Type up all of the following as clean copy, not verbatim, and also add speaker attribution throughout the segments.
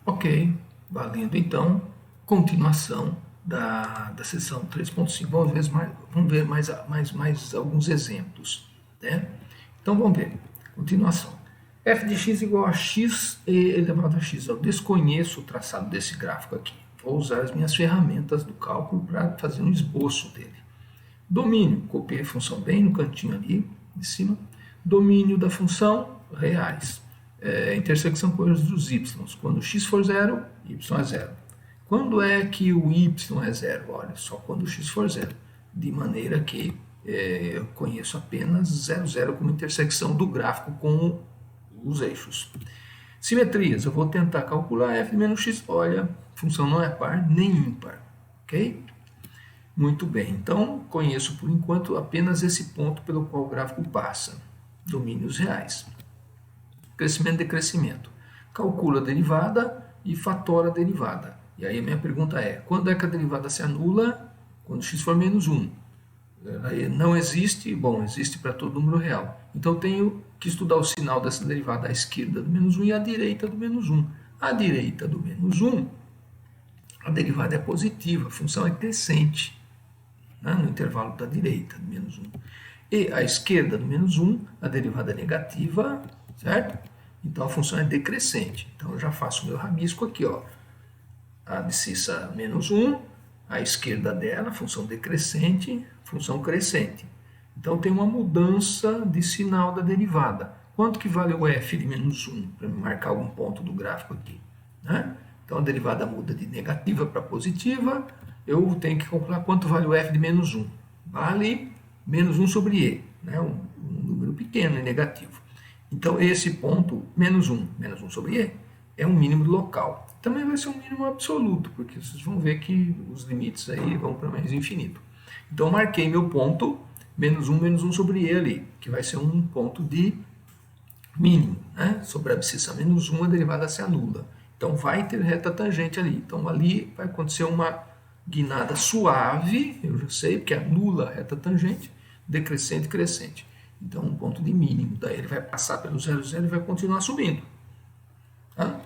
Speaker 1: Ok, valendo então continuação da seção 3.5. Vamos ver mais alguns exemplos, né? Então vamos ver, continuação. F de x igual a x elevado a x. Eu desconheço o traçado desse gráfico aqui. Vou usar as minhas ferramentas do cálculo para fazer um esboço dele. Domínio, copiei a função bem no cantinho ali de cima. Domínio da função, reais. Intersecção com os dos y. Quando x for zero, y é zero. Quando é que o y é zero? Olha, só quando o x for zero. De maneira que eu conheço apenas 0, 0 como intersecção do gráfico com os eixos. Simetrias, eu vou tentar calcular f de menos x. Olha, a função não é par nem ímpar. Ok? Muito bem, então conheço por enquanto apenas esse ponto pelo qual o gráfico passa. Domínios reais. Crescimento e decrescimento. Calcula a derivada e fatora a derivada. E aí a minha pergunta é, quando é que a derivada se anula? Quando x for menos 1. Não existe, bom, existe para todo número real. Então tenho que estudar o sinal dessa derivada à esquerda do menos 1 e à direita do menos 1. À direita do menos 1, a derivada é positiva, a função é crescente, né, no intervalo da direita do menos 1. E à esquerda do menos 1, a derivada é negativa, certo? Então a função é decrescente. Então eu já faço o meu rabisco aqui, ó. A abscissa menos 1, à esquerda dela, função decrescente, função crescente. Então tem uma mudança de sinal da derivada. Quanto que vale o f de menos 1? Para marcar algum ponto do gráfico aqui, né? Então a derivada muda de negativa para positiva. Eu tenho que calcular quanto vale o f de menos 1. Vale menos 1 sobre e, né? Um número pequeno e negativo. Então esse ponto, menos 1 sobre e, é um mínimo local. Também vai ser um mínimo absoluto, porque vocês vão ver que os limites aí vão para mais infinito. Então marquei meu ponto, menos 1 sobre e ali, que vai ser um ponto de mínimo, né? Sobre a abscissa menos 1, a derivada se anula. Então vai ter reta tangente ali. Então ali vai acontecer uma guinada suave, eu já sei, porque anula a reta tangente, decrescente e crescente. Então um ponto de mínimo. Daí ele vai passar pelo 0, 0 e vai continuar subindo. Tá?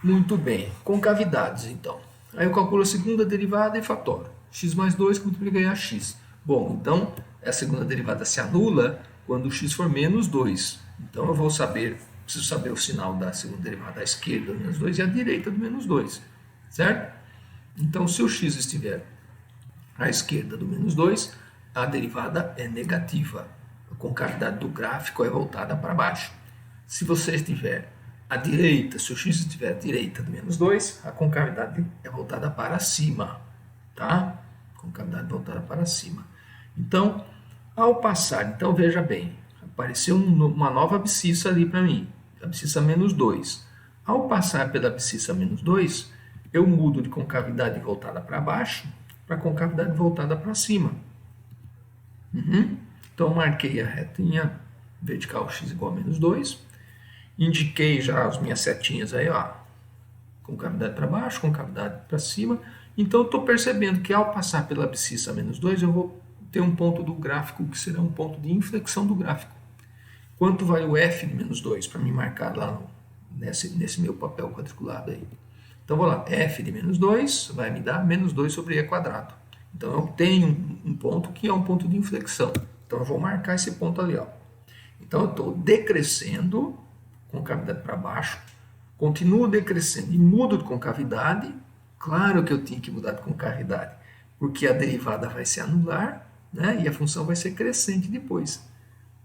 Speaker 1: Muito bem. Concavidades, então. Aí eu calculo a segunda derivada e fatoro. X mais 2 que multiplica em ax. Bom, então a segunda derivada se anula quando x for menos 2. Então eu vou saber, preciso saber o sinal da segunda derivada à esquerda do menos 2 e à direita do menos 2. Certo? Então se o x estiver à esquerda do menos 2, a derivada é negativa. A concavidade do gráfico é voltada para baixo. Se você estiver à direita, se o x estiver à direita do menos 2, a concavidade é voltada para cima. Tá? Concavidade voltada para cima. Então, ao passar, então veja bem, apareceu uma nova abscissa ali para mim, abscissa menos 2. Ao passar pela abscissa menos 2, eu mudo de concavidade voltada para baixo para concavidade voltada para cima. Então, marquei a retinha vertical x igual a menos 2. Indiquei já as minhas setinhas aí, ó. Concavidade para baixo, concavidade para cima. Então, eu estou percebendo que ao passar pela abscissa menos 2, eu vou ter um ponto do gráfico que será um ponto de inflexão do gráfico. Quanto vale o f de menos 2 para me marcar lá nesse meu papel quadriculado aí? Então, vou lá, f de menos 2 vai me dar menos 2 sobre e quadrado. Então, eu tenho um ponto que é um ponto de inflexão. Então, eu vou marcar esse ponto ali, ó. Então, eu estou decrescendo, concavidade para baixo, continuo decrescendo e mudo de concavidade. Claro que eu tinha que mudar de concavidade, porque a derivada vai se anular, né? E a função vai ser crescente depois.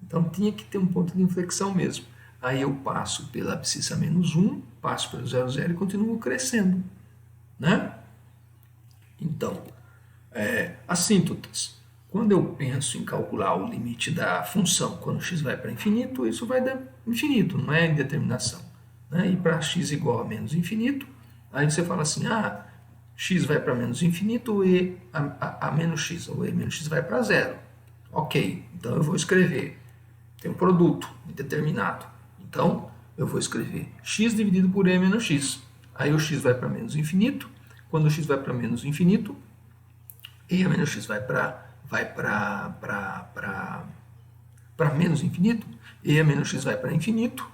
Speaker 1: Então, tinha que ter um ponto de inflexão mesmo. Aí eu passo pela abscissa menos 1, passo pelo 0, 0 e continuo crescendo, né? Então, assíntotas. Quando eu penso em calcular o limite da função, quando x vai para infinito, isso vai dar infinito, não é indeterminação. Né? E para x igual a menos infinito, aí você fala assim, x vai para menos infinito e a menos x, ou e menos x vai para zero. Ok, então eu vou escrever, tem um produto indeterminado. Então, eu vou escrever x dividido por e menos x. Aí o x vai para menos infinito. Quando o x vai para menos infinito, e a menos x vai para menos infinito, e a menos x vai para infinito,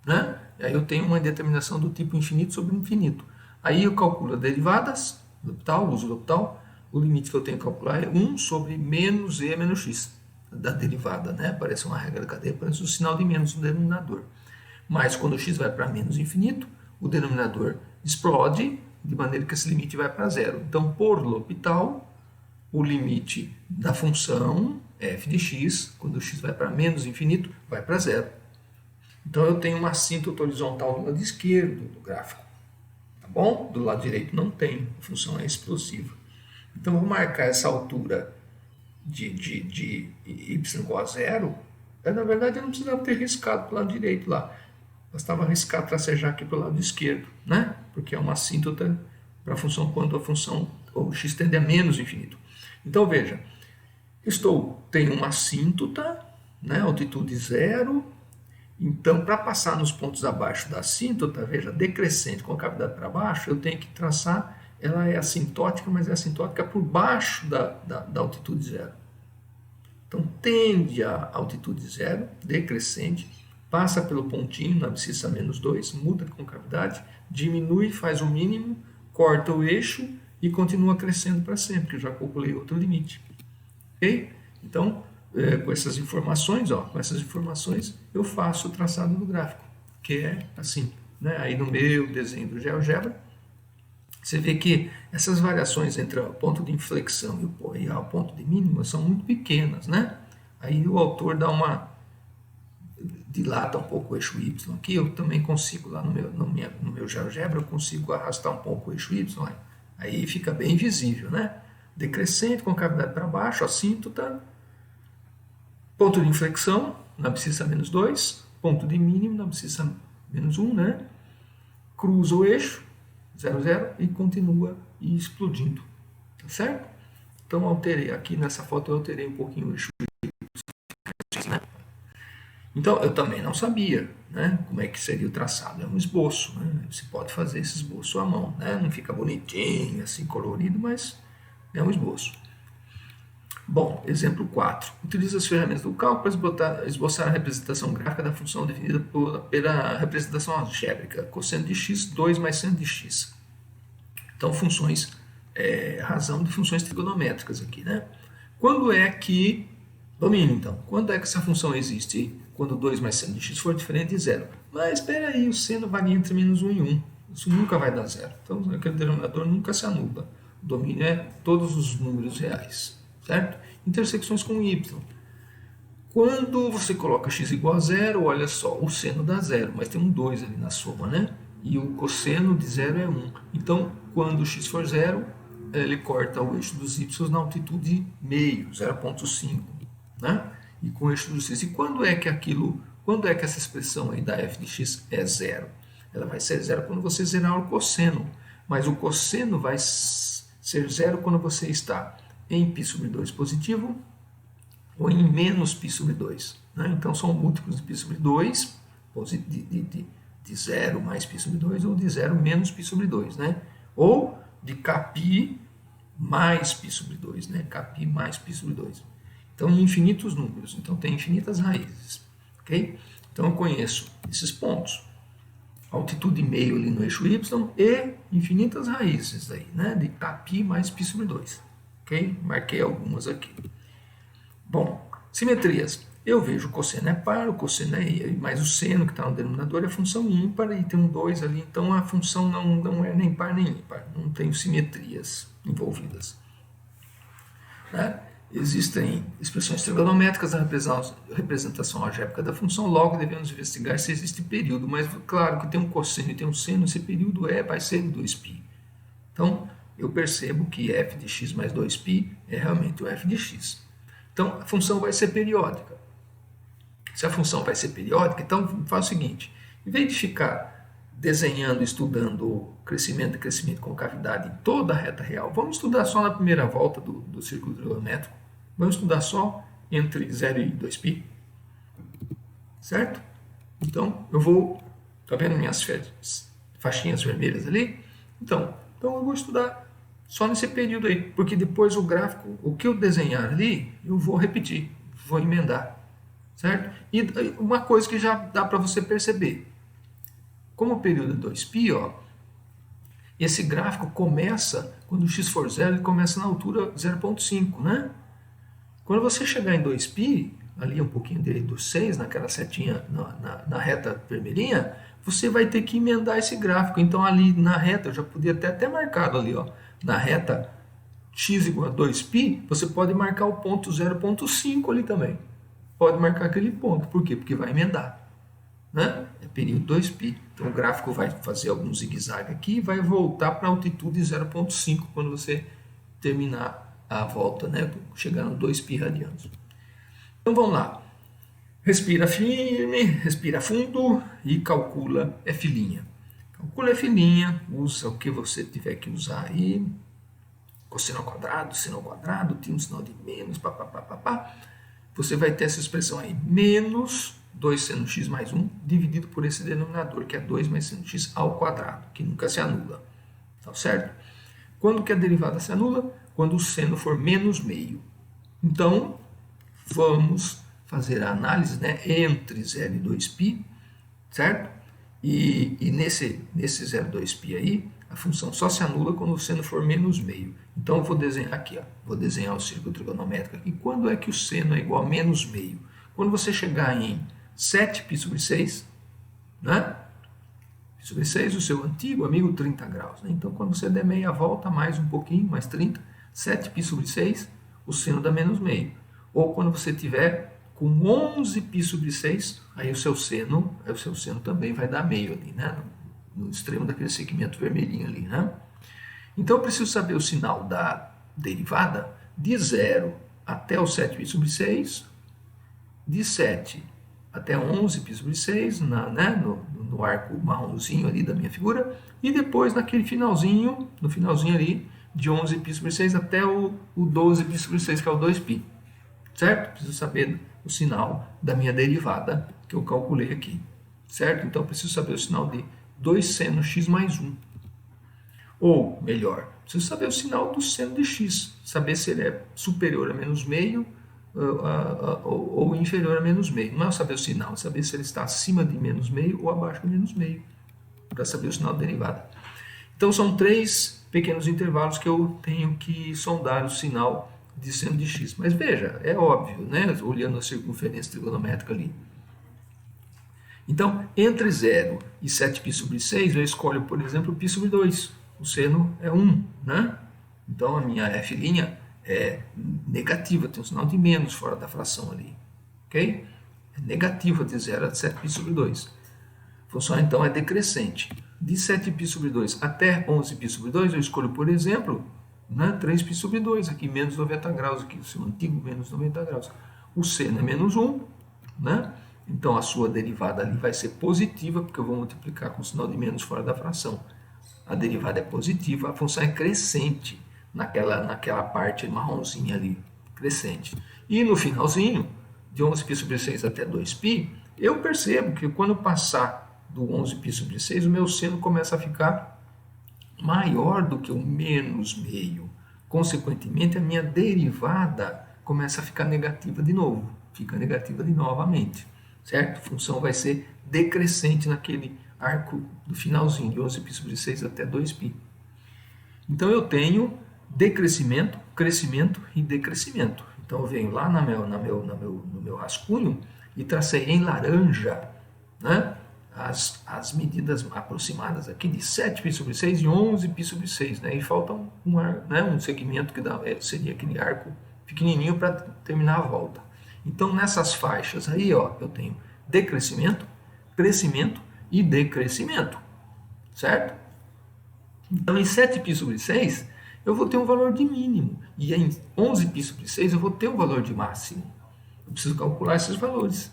Speaker 1: né? E aí eu tenho uma determinação do tipo infinito sobre infinito. Aí eu calculo as derivadas, L'Hopital, uso L'Hopital. O limite que eu tenho que calcular é 1 sobre menos e menos x da derivada, né? Aparece uma regra da cadeia, aparece o sinal de menos no denominador. Mas quando o x vai para menos infinito, o denominador explode, de maneira que esse limite vai para zero. Então, por L'Hopital, o limite da função f de x, quando o x vai para menos infinito, vai para zero. Então, eu tenho uma assíntota horizontal do lado esquerdo do gráfico. Tá bom? Do lado direito não tem, a função é explosiva. Então, eu vou marcar essa altura de y igual a zero. Na verdade, eu não precisava ter riscado para o lado direito lá. Bastava riscar, tracejar aqui para o lado esquerdo, né? Porque é uma assíntota para a função quando a função, o x tende a menos infinito. Então, veja, tenho uma assíntota, né? Altitude zero. Então, para passar nos pontos abaixo da assíntota, veja, decrescente com a cavidade para baixo, eu tenho que traçar, ela é assintótica, mas é assintótica por baixo da altitude zero. Então, tende a altitude zero, decrescente, passa pelo pontinho na abscissa menos 2, muda a concavidade, diminui, faz o mínimo, corta o eixo e continua crescendo para sempre, que eu já calculei outro limite. Ok? Então, com essas informações, eu faço o traçado do gráfico, que é assim. Né? Aí no meu desenho do GeoGebra, você vê que essas variações entre o ponto de inflexão e o ponto de mínima são muito pequenas, né? Aí o autor dilata um pouco o eixo Y aqui, eu também consigo lá no meu GeoGebra, eu consigo arrastar um pouco o eixo Y, aí fica bem visível, né? Decrescente, com cavidade para baixo, assíntota, ponto de inflexão na abscissa menos 2, ponto de mínimo na abscissa menos 1, né? Cruza o eixo, 0, 0, e continua explodindo, tá certo? Então, alterei aqui nessa foto, eu alterei um pouquinho o eixo Y, né? Então, eu também não sabia, né, como é que seria o traçado. É um esboço, né? Você pode fazer esse esboço à mão, né? Não fica bonitinho, assim, colorido, mas é um esboço. Bom, exemplo 4. Utiliza as ferramentas do cálculo para esboçar a representação gráfica da função definida pela representação algébrica, cosseno de x, 2 mais seno de x. Então, funções, razão de funções trigonométricas aqui, né? Quando é que, domínio então, quando é que essa função existe? Quando 2 mais seno de x for diferente de zero. Mas espera aí, o seno varia entre menos 1 e 1. Isso nunca vai dar zero. Então, aquele denominador nunca se anula. O domínio é todos os números reais. Certo? Intersecções com y. Quando você coloca x igual a zero, olha só, o seno dá zero, mas tem um 2 ali na soma, né? E o cosseno de zero é 1. Então, quando x for zero, ele corta o eixo dos y na altitude meio, 0,5, né? E com o eixo dos x. E quando é que essa expressão aí da f de x é zero? Ela vai ser zero quando você zerar o cosseno, mas o cosseno vai ser zero quando você está em π sobre 2 positivo ou em menos π sobre 2. Né? Então, são múltiplos de π sobre 2, de 0 mais π sobre 2, ou de 0 menos π sobre 2. Né? Ou de kπ mais π sobre 2. Né? Kπ mais π sobre 2. Então, infinitos números. Então, tem infinitas raízes. Okay? Então, eu conheço esses pontos. Altitude meio ali no eixo y e infinitas raízes aí, né? De kπ mais π sobre 2. Okay? Marquei algumas aqui. Bom, simetrias. Eu vejo o cosseno é par, o cosseno é mais o seno que está no denominador é função ímpar e tem um 2 ali, então a função não é nem par nem ímpar, não tem simetrias envolvidas. Né? Existem expressões trigonométricas na representação algébrica da função, logo devemos investigar se existe período, mas claro que tem um cosseno e tem um seno, esse período vai ser 2π. Então, eu percebo que f de x mais 2π é realmente o f de x. Então, a função vai ser periódica. Se a função vai ser periódica, então faz o seguinte, em vez de ficar desenhando, estudando o crescimento e crescimento com cavidade em toda a reta real, vamos estudar só na primeira volta do círculo trigonométrico, vamos estudar só entre 0 e 2π, certo? Então, eu vou, tá vendo minhas faixinhas vermelhas ali? Então eu vou estudar só nesse período aí, porque depois o gráfico, o que eu desenhar ali, eu vou repetir, vou emendar, certo? E uma coisa que já dá para você perceber, Como o período é 2π, ó, esse gráfico começa, quando o x for 0, ele começa na altura 0,5, né? Quando você chegar em 2π, ali um pouquinho do 6, naquela setinha, na reta vermelhinha, você vai ter que emendar esse gráfico. Então ali na reta, eu já podia ter até marcado ali, ó, na reta x igual a 2π, você pode marcar o ponto 0,5 ali também. Pode marcar aquele ponto. Por quê? Porque vai emendar, né? É período 2π. Então o gráfico vai fazer algum zigue-zague aqui e vai voltar para a altitude 0,5 quando você terminar a volta, né? Chegar no 2π radianos. Então vamos lá. Respira firme, respira fundo e calcula F'. Calcula F', usa o que você tiver que usar aí. Cosseno ao quadrado, seno ao quadrado, tem um sinal de menos, papapá. Você vai ter essa expressão aí, menos 2 seno x mais 1, dividido por esse denominador, que é 2 mais seno x ao quadrado, que nunca se anula. Tá certo? Quando que a derivada se anula? Quando o seno for menos meio. Então, vamos fazer a análise, né, entre 0 e 2π, certo? E nesse 0,2π aí, a função só se anula quando o seno for menos meio. Então, eu vou desenhar aqui, ó, vou desenhar o círculo trigonométrico aqui. Quando é que o seno é igual a menos meio? Quando você chegar em 7π sobre 6, né? Π sobre 6, o seu antigo amigo 30 graus. Né? Então, quando você der meia volta, mais um pouquinho, mais 30, 7π sobre 6, o seno dá menos meio. Ou quando você tiver com 11π sobre 6, aí o seu seno também vai dar meio ali, né? No extremo daquele segmento vermelhinho ali, né? Então eu preciso saber o sinal da derivada de 0 até o 7π sobre 6, de 7 até 11π sobre 6, no arco marronzinho ali da minha figura, e depois naquele finalzinho, no finalzinho ali, de 11π sobre 6 até o 12π sobre 6, que é o 2π. Certo? Preciso saber o sinal da minha derivada que eu calculei aqui. Certo? Então, eu preciso saber o sinal de 2 seno x mais 1. Ou, melhor, preciso saber o sinal do seno de x. Saber se ele é superior a menos meio ou inferior a menos meio. Não é saber o sinal, é saber se ele está acima de menos meio ou abaixo de menos meio. Para saber o sinal da derivada. Então, são 3 pequenos intervalos que eu tenho que sondar o sinal de seno de x. Mas veja, é óbvio, né? Olhando a circunferência trigonométrica ali. Então, entre 0 e 7π sobre 6, eu escolho, por exemplo, π sobre 2. O seno é 1, né? Então, a minha F' é negativa, tem um sinal de menos fora da fração ali. Ok? É negativa de 0 a 7π sobre 2. A função, então, é decrescente. De 7π sobre 2 até 11π sobre 2, eu escolho, por exemplo, 3π sobre 2, aqui menos 90 graus, aqui o seu antigo menos 90 graus. O seno é menos 1, né? Então a sua derivada ali vai ser positiva, porque eu vou multiplicar com o sinal de menos fora da fração. A derivada é positiva, a função é crescente naquela parte marronzinha ali, crescente. E no finalzinho, de 11π sobre 6 até 2π, eu percebo que quando passar do 11π sobre 6, o meu seno começa a ficar maior do que o menos meio. Consequentemente, a minha derivada começa a ficar negativa de novo. Fica negativa de novamente. Certo? A função vai ser decrescente naquele arco do finalzinho, de 11π sobre 6 até 2π. Então, eu tenho decrescimento, crescimento e decrescimento. Então, eu venho lá no meu rascunho e tracei em laranja, né, as medidas aproximadas aqui de 7π sobre 6 e 11π sobre 6. Né, e falta um segmento que seria aquele arco pequenininho para terminar a volta. Então, nessas faixas aí, ó, eu tenho decrescimento, crescimento e decrescimento. Certo? Então, em 7π sobre 6, eu vou ter um valor de mínimo. E em 11π sobre 6, eu vou ter um valor de máximo. Eu preciso calcular esses valores.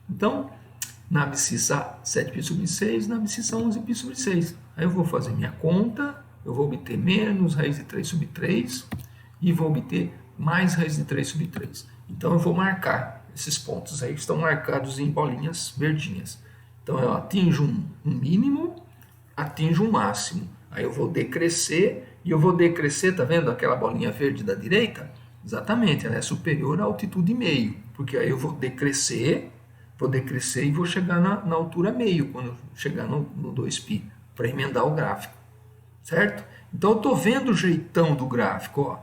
Speaker 1: Então, na abscissa 7π sobre 6, na abscissa 11π sobre 6. Aí eu vou fazer minha conta, eu vou obter menos raiz de 3 sobre 3 e vou obter mais raiz de 3 sobre 3. Então, eu vou marcar esses pontos aí que estão marcados em bolinhas verdinhas. Então, eu atinjo um mínimo, atinjo um máximo. Aí eu vou decrescer, e eu vou decrescer, tá vendo aquela bolinha verde da direita? Exatamente, ela é superior à altitude meio, porque aí eu vou decrescer, poder crescer e vou chegar na altura meio, quando eu chegar no 2π, para emendar o gráfico, certo? Então eu estou vendo o jeitão do gráfico, ó.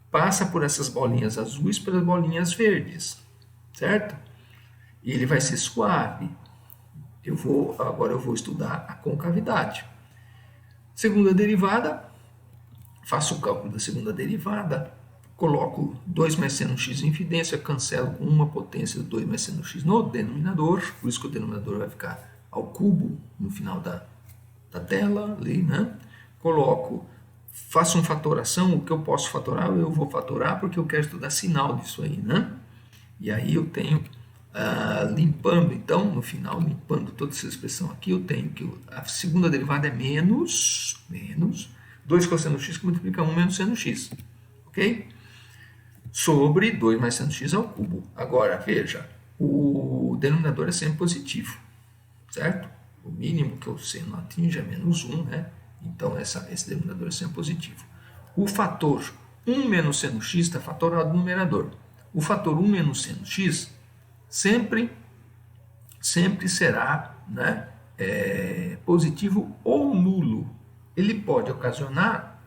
Speaker 1: Passa por essas bolinhas azuis pelas bolinhas verdes, certo? E ele vai ser suave. Agora eu vou estudar a concavidade. Segunda derivada, faço o cálculo da segunda derivada, coloco 2 mais c no x em incidência, cancelo com uma potência de 2 mais c no x no denominador, por isso que o denominador vai ficar ao cubo no final da tela, ali, né? Faço uma fatoração, o que eu posso fatorar, eu vou fatorar porque eu quero estudar sinal disso aí, né? E aí eu tenho, limpando, então, no final, limpando toda essa expressão aqui, eu tenho que a segunda derivada é menos 2 cosseno x que multiplica 1 menos seno x, ok? Sobre 2 mais seno x ao cubo. Agora, veja, o denominador é sempre positivo, certo? O mínimo que o seno atinge é menos 1, né? Então, esse denominador é sempre positivo. O fator 1 menos seno x está fatorado no numerador. O fator 1 menos seno x sempre será, né, positivo ou nulo. Ele pode ocasionar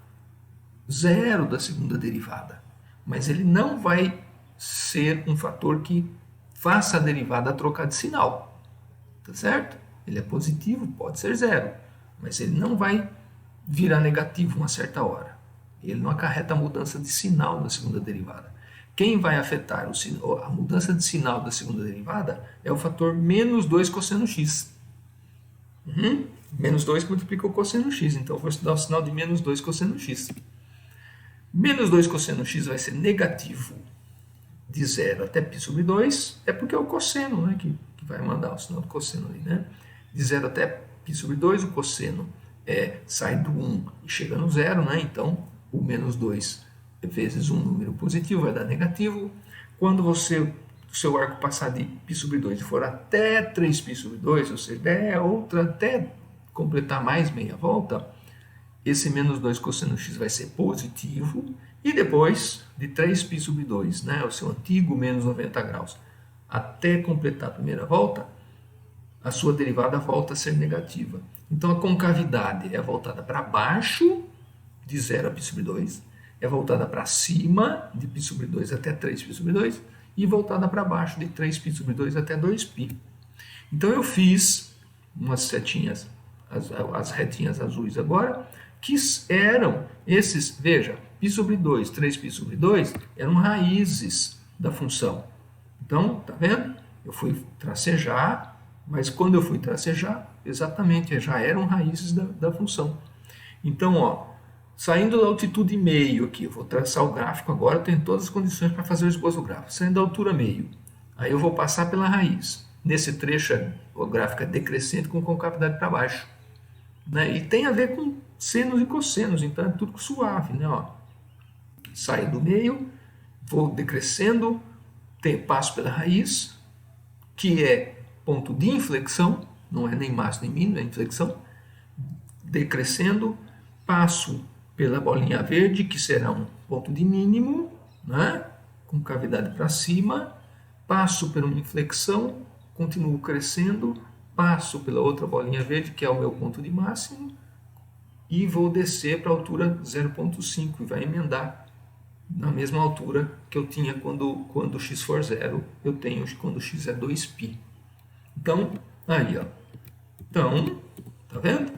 Speaker 1: zero da segunda derivada, mas ele não vai ser um fator que faça a derivada trocar de sinal, tá certo? Ele é positivo, pode ser zero, mas ele não vai virar negativo uma certa hora. Ele não acarreta a mudança de sinal na segunda derivada. Quem vai afetar a mudança de sinal da segunda derivada é o fator menos 2 cosseno x. Menos 2 multiplica o cosseno x, então eu vou estudar o sinal de menos 2 cosseno x. Menos 2 cosseno x vai ser negativo de 0 até π sobre 2, é porque é o cosseno, né, que vai mandar o sinal do cosseno ali, né? De 0 até π sobre 2, o cosseno sai do 1 e chega no 0, né? Então o menos 2 vezes um número positivo vai dar negativo. Quando o seu arco passar de π sobre 2 e for até 3π sobre 2, ou seja, até completar mais meia volta, esse menos 2 cosseno x vai ser positivo, e depois de 3π sobre 2, né, o seu antigo menos 90 graus, até completar a primeira volta, a sua derivada volta a ser negativa. Então a concavidade é voltada para baixo, de 0 a π sobre 2, é voltada para cima, de π sobre 2 até 3π sobre 2, e voltada para baixo, de 3π sobre 2 até 2π. Então eu fiz umas setinhas, as retinhas azuis agora, que eram esses, veja, π sobre 2, 3π sobre 2, eram raízes da função. Então, tá vendo? Eu fui tracejar, mas quando eu fui tracejar, exatamente, já eram raízes da função. Então, ó, saindo da altitude meio aqui, eu vou traçar o gráfico agora, eu tenho todas as condições para fazer o esboço do gráfico. Saindo da altura meio, aí eu vou passar pela raiz. Nesse trecho, o gráfico é decrescente com concavidade para baixo, né? E tem a ver com senos e cossenos, então é tudo suave, né? Ó, saio do meio, vou decrescendo, passo pela raiz, que é ponto de inflexão, não é nem máximo nem mínimo, é inflexão, decrescendo, passo pela bolinha verde, que será um ponto de mínimo, né? Com cavidade para cima, passo por uma inflexão, continuo crescendo, passo pela outra bolinha verde, que é o meu ponto de máximo, e vou descer para a altura 0,5 e vai emendar na mesma altura que eu tinha quando x for 0, eu tenho quando x é 2π. Então, aí, ó. Então, tá vendo?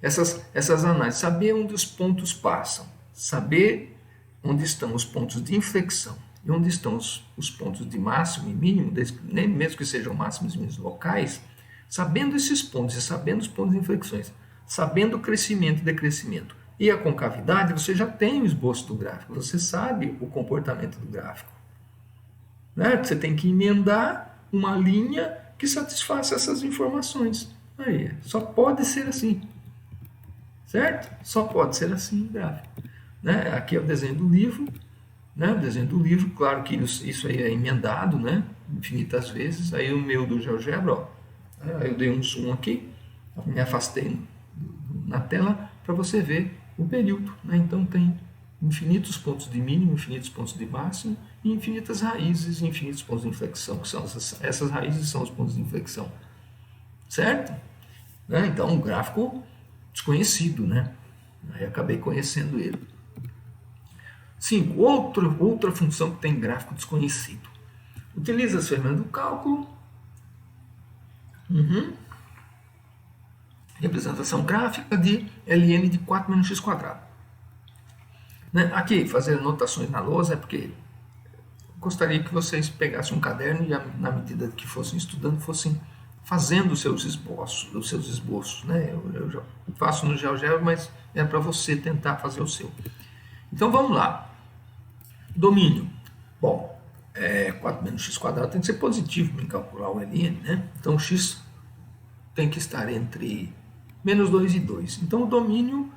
Speaker 1: Essas análises, saber onde os pontos passam, saber onde estão os pontos de inflexão e onde estão os pontos de máximo e mínimo, nem mesmo que sejam máximos e mínimos locais, sabendo esses pontos e sabendo os pontos de inflexões, sabendo o crescimento e decrescimento e a concavidade, você já tem o esboço do gráfico, você sabe o comportamento do gráfico, né? Você tem que emendar uma linha que satisfaça essas informações. Aí, só pode ser assim, certo? Só pode ser assim o gráfico, né? Aqui é o desenho do livro, né? O desenho do livro, claro que isso aí é emendado, né? Infinitas vezes. Aí o meu do GeoGebra, ó, aí eu dei um zoom aqui, me afastei na tela para você ver o período, né? Então tem infinitos pontos de mínimo, infinitos pontos de máximo, e infinitas raízes e infinitos pontos de inflexão, que são essas raízes são os pontos de inflexão. Certo? Né? Então, um gráfico desconhecido, né? Aí acabei conhecendo ele. 5. Outra função que tem gráfico desconhecido. Utiliza as ferramentas do cálculo. Representação gráfica de ln de 4 menos x quadrado. Né? Aqui, fazer anotações na lousa é porque gostaria que vocês pegassem um caderno e, na medida que fossem estudando, fossem fazendo os seus esboços. Né? Eu já faço no GeoGebra, mas é para você tentar fazer o seu. Então, vamos lá. Domínio. Bom, 4 menos x quadrado tem que ser positivo para calcular o ln, né? Então, x tem que estar entre menos 2 e 2. Então, o domínio,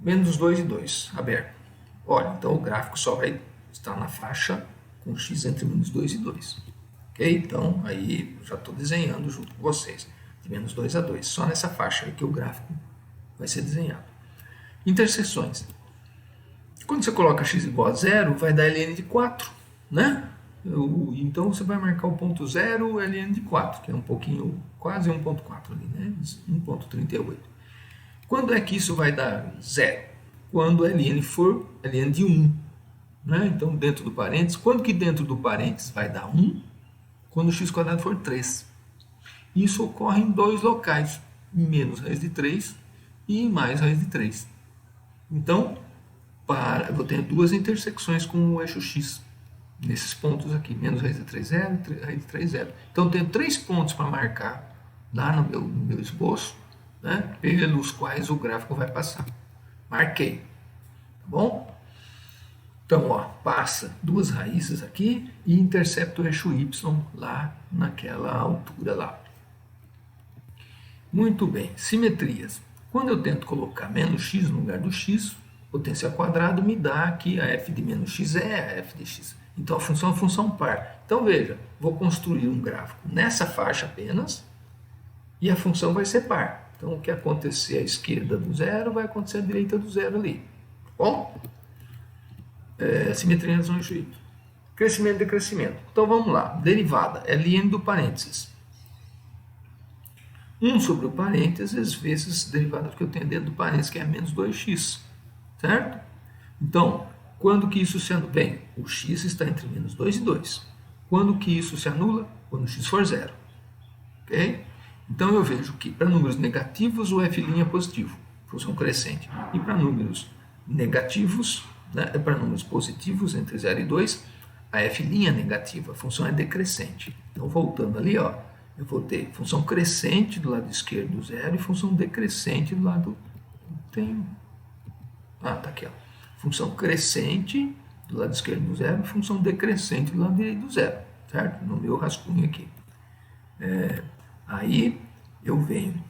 Speaker 1: menos 2 e 2, aberto. Olha, então o gráfico só vai estar na faixa com x entre menos 2 e 2. Ok? Então, aí já estou desenhando junto com vocês. De menos 2 a 2. Só nessa faixa aí que o gráfico vai ser desenhado. Interseções. Quando você coloca x igual a 0, vai dar ln de 4, né? Então você vai marcar o ponto 0, ln de 4, que é um pouquinho, quase 1.4 ali, né? 1.38. Quando é que isso vai dar 0? Quando ln for ln de 1, né? Então dentro do parênteses, quando que dentro do parênteses vai dar 1? Quando x quadrado for 3. Isso ocorre em dois locais, menos raiz de 3 e mais raiz de 3. Então, eu vou ter duas intersecções com o eixo x, nesses pontos aqui, menos raiz de 3, 0 e raiz de 3, 0. Então, eu tenho 3 pontos para marcar lá no meu esboço, né, pelos quais o gráfico vai passar. Marquei, tá bom? Então, ó, passa duas raízes aqui e intercepta o eixo y lá naquela altura lá. Muito bem, simetrias. Quando eu tento colocar menos x no lugar do x, potência ao quadrado me dá que a f de menos x é a f de x. Então a função é uma função par. Então veja, vou construir um gráfico nessa faixa apenas e a função vai ser par. Então o que acontecer à esquerda do zero vai acontecer à direita do zero ali. Bom? Simetria em relação ao eixo y. Crescimento e decrescimento. Então vamos lá. Derivada, ln do parênteses. 1 sobre o parênteses vezes derivada que eu tenho dentro do parênteses, que é menos 2x. Certo? Então, quando que isso se anula? Bem, o x está entre menos 2 e 2. Quando que isso se anula? Quando x for 0. Ok? Então eu vejo que para números negativos o f' é positivo, função crescente. E para números negativos, né, para números positivos entre 0 e 2, a f' é negativa, a função é decrescente. Então voltando ali, ó, eu vou ter função crescente do lado esquerdo do 0 e função decrescente do lado... tá aqui, ó. Função crescente do lado esquerdo do 0 e função decrescente do lado direito do 0, certo? No meu rascunho aqui. Aí eu venho,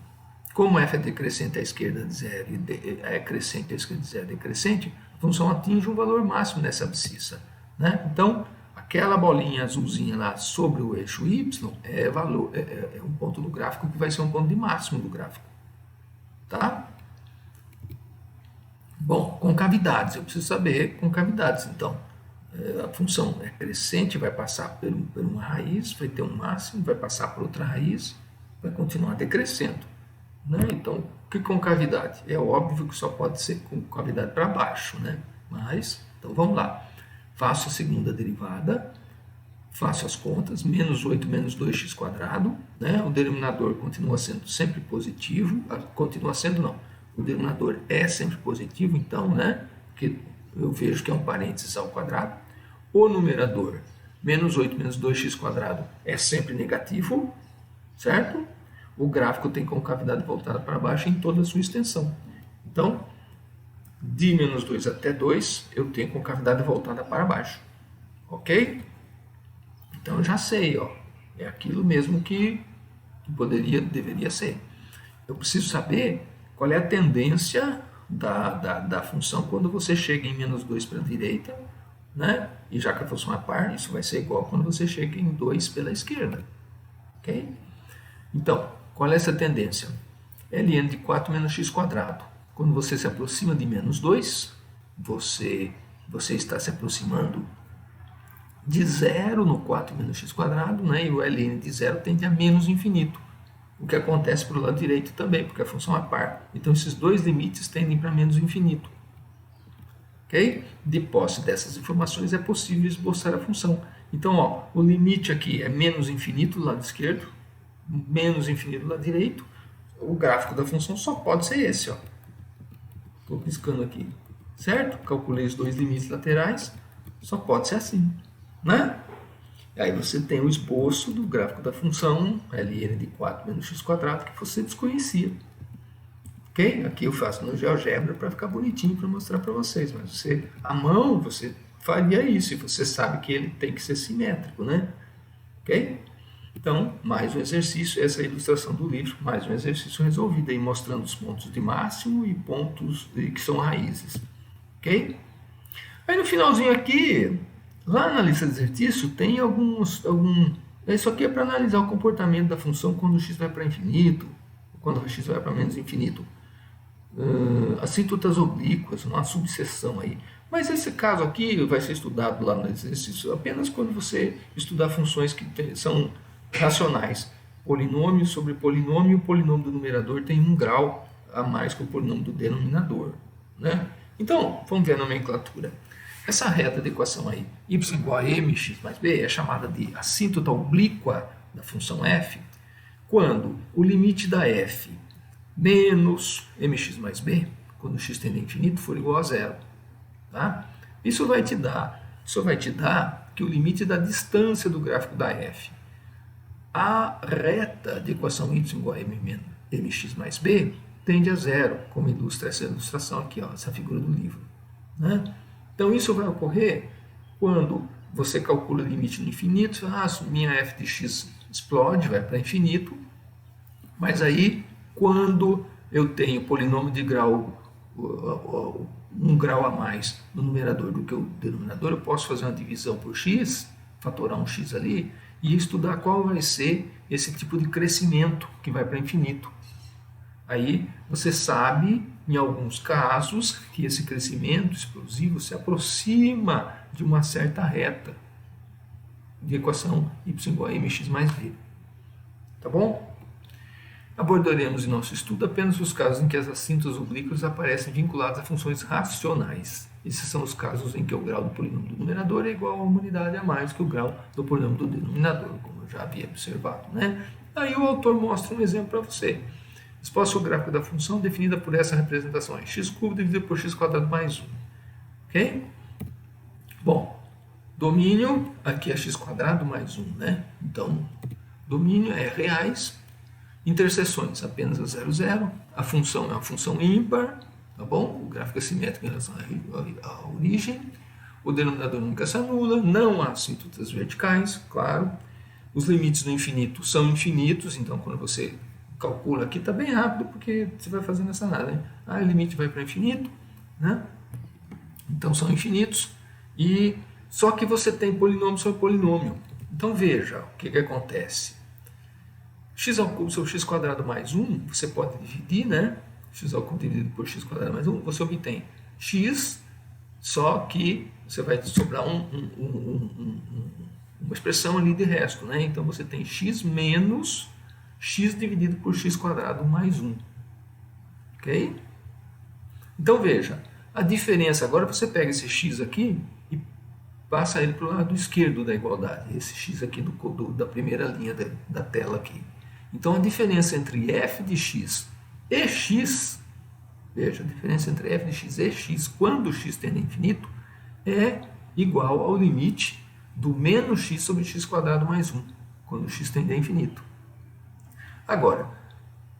Speaker 1: como f é decrescente à esquerda de 0 e é crescente à esquerda de 0 é decrescente, a função atinge um valor máximo nessa abscissa, né? Então, aquela bolinha azulzinha lá sobre o eixo y é um ponto do gráfico que vai ser um ponto de máximo do gráfico, tá? Bom, concavidades, eu preciso saber concavidades. Então, a função é crescente, vai passar por uma raiz, vai ter um máximo, vai passar por outra raiz, vai continuar decrescendo. Né? Então, que concavidade? É óbvio que só pode ser concavidade para baixo, né? Mas, então vamos lá. Faço a segunda derivada, faço as contas, menos 8 menos 2x quadrado, né? O denominador continua sendo sempre positivo, continua sendo não. O denominador é sempre positivo, então, né? Porque eu vejo que é um parênteses ao quadrado. O numerador, menos 8 menos 2x quadrado, é sempre negativo, certo? O gráfico tem concavidade voltada para baixo em toda a sua extensão. Então, de menos 2 até 2, eu tenho concavidade voltada para baixo. Ok? Então, eu já sei, ó. É aquilo mesmo que deveria ser. Eu preciso saber qual é a tendência da função quando você chega em menos 2 para a direita, né? E já que a função é par, isso vai ser igual quando você chega em 2 pela esquerda. Ok? Então, qual é essa tendência? ln de 4 menos x quadrado. Quando você se aproxima de menos 2, você está se aproximando de zero no 4 menos x quadrado, né? E o ln de zero tende a menos infinito. O que acontece para o lado direito também, porque a função é par. Então, esses dois limites tendem para menos infinito. Ok? De posse dessas informações, é possível esboçar a função. Então, ó, o limite aqui é menos infinito do lado esquerdo, menos infinito do lado direito. O gráfico da função só pode ser esse. Estou piscando aqui. Certo? Calculei os dois limites laterais. Só pode ser assim. Né? Aí você tem o esboço do gráfico da função ln de 4 menos x quadrado que você desconhecia. Ok? Aqui eu faço no GeoGebra para ficar bonitinho para mostrar para vocês. Mas você, à mão, você faria isso. E você sabe que ele tem que ser simétrico, né? Ok? Então, mais um exercício. Essa é a ilustração do livro. Mais um exercício resolvido aí, mostrando os pontos de máximo e pontos que são raízes. Ok? Aí no finalzinho aqui... Lá na lista de exercício tem isso aqui é para analisar o comportamento da função quando o x vai para infinito, quando o x vai para menos infinito. Assíntotas oblíquas, uma subseção aí. Mas esse caso aqui vai ser estudado lá no exercício apenas quando você estudar funções que são racionais. Polinômio sobre polinômio, o polinômio do numerador tem 1 grau a mais que o polinômio do denominador. Né? Então, vamos ver a nomenclatura. Essa reta de equação aí, y igual a mx mais b, é chamada de assíntota oblíqua da função f, quando o limite da f menos mx mais b, quando x tende a infinito, for igual a zero. Tá? Isso vai te dar que o limite da distância do gráfico da f, a reta de equação y igual a mx mais b, tende a zero, como ilustra essa ilustração aqui, ó, essa figura do livro. Né? Então, isso vai ocorrer quando você calcula o limite no infinito, minha f de x explode, vai para infinito, mas aí, quando eu tenho polinômio de grau, 1 grau a mais no numerador do que o denominador, eu posso fazer uma divisão por x, fatorar um x ali, e estudar qual vai ser esse tipo de crescimento que vai para infinito. Aí você sabe, em alguns casos, que esse crescimento explosivo se aproxima de uma certa reta de equação y igual a mx mais b. Tá bom? Abordaremos em nosso estudo apenas os casos em que as assíntotas oblíquas aparecem vinculadas a funções racionais. Esses são os casos em que o grau do polinômio do numerador é igual a uma unidade a mais que o grau do polinômio do denominador, como eu já havia observado. Né? Aí o autor mostra um exemplo para você. Exposta o gráfico da função definida por essa representação, x cubo dividido por x quadrado mais 1. Ok? Bom, domínio, aqui é x quadrado mais 1, né? Então, domínio é reais, interseções apenas a 0, 0. A função é uma função ímpar, tá bom? O gráfico é simétrico em relação à origem. O denominador nunca se anula, não há assíntotas verticais, claro. Os limites no infinito são infinitos, então quando você calcula aqui, está bem rápido, porque você vai fazendo essa análise. Né? O limite vai para infinito, né? Então são infinitos, e só que você tem polinômio sobre polinômio. Então veja o que acontece. X ao cubo sobre x quadrado mais 1, você pode dividir, né? X ao cubo dividido por x quadrado mais 1, você obtém x, só que você vai sobrar uma expressão ali de resto, né? Então você tem x menos x dividido por x quadrado mais 1. Ok? Então veja, a diferença, agora você pega esse x aqui e passa ele para o lado esquerdo da igualdade, esse x aqui da primeira linha da tela aqui. Então a diferença entre f de x e x, veja, a diferença entre f de x e x, quando x tende a infinito, é igual ao limite do menos x sobre x quadrado mais 1, quando x tende a infinito. Agora,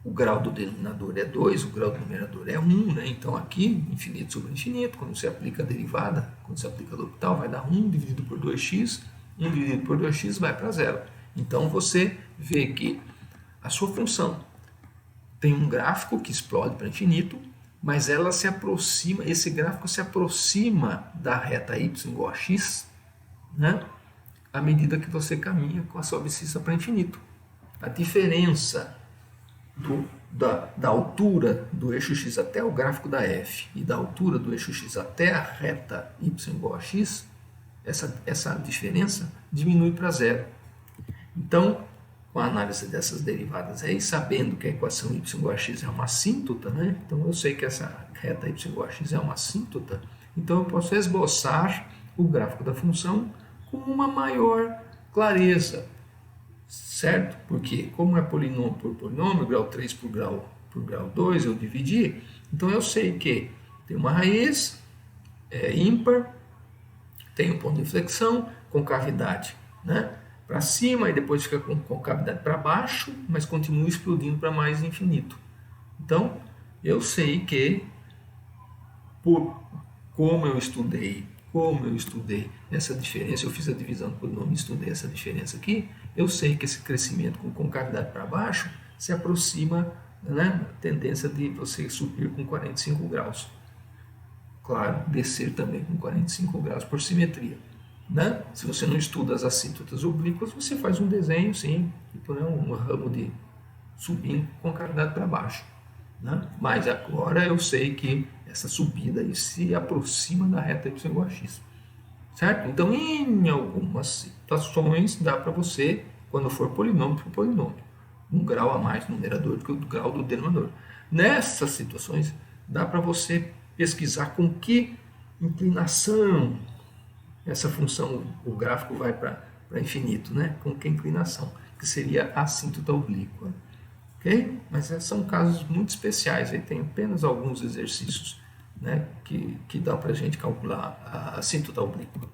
Speaker 1: o grau do denominador é 2, o grau do numerador é 1, né? Então aqui, infinito sobre infinito, quando você aplica a derivada, quando você aplica a L'Hopital, vai dar 1 dividido por 2x, 1 dividido por 2x vai para 0. Então você vê que a sua função tem um gráfico que explode para infinito, mas ela se aproxima, esse gráfico se aproxima da reta y igual a x, né? À medida que você caminha com a sua abscissa para infinito. A diferença do da altura do eixo x até o gráfico da f e da altura do eixo x até a reta y igual a x, essa diferença diminui para zero. Então, com a análise dessas derivadas aí, sabendo que a equação y igual a x é uma assíntota, né? Então eu sei que essa reta y igual a x é uma assíntota, então eu posso esboçar o gráfico da função com uma maior clareza, certo? Porque como é polinômio por polinômio, grau 3 por grau 2, eu dividi, então eu sei que tem uma raiz ímpar, tem um ponto de inflexão, concavidade, né, para cima, e depois fica com concavidade para baixo, mas continua explodindo para mais infinito. Então, eu sei que, como eu estudei essa diferença, eu fiz a divisão do polinômio e estudei essa diferença aqui, eu sei que esse crescimento com concavidade para baixo se aproxima, né, a tendência de você subir com 45 graus. Claro, descer também com 45 graus por simetria. Né? Se você não estuda as assíntotas oblíquas, você faz um desenho, sim, tipo, né, um ramo de subindo com concavidade para baixo. Né? Mas agora eu sei que essa subida aí se aproxima da reta y igual a x. Certo? Então, em algumas situações, dá para você, quando for polinômio por polinômio, um grau a mais no numerador do que o grau do denominador. Nessas situações, dá para você pesquisar com que inclinação essa função, o gráfico vai para infinito, né? Com que inclinação? Que seria a assíntota oblíqua. Ok? Mas são casos muito especiais, aí tem apenas alguns exercícios, né, que dá para a gente calcular a assíntota oblíqua.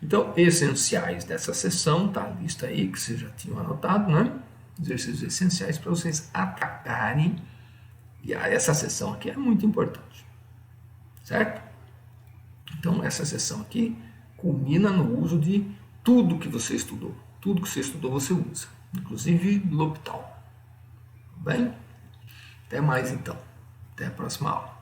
Speaker 1: Então, essenciais dessa sessão, tá a lista aí que vocês já tinham anotado, né? Exercícios essenciais para vocês atacarem, e essa sessão aqui é muito importante, certo? Então, essa sessão aqui culmina no uso de tudo que você estudou. Tudo que você estudou você usa, inclusive L'Hopital. Bem? Até mais então. Até a próxima aula.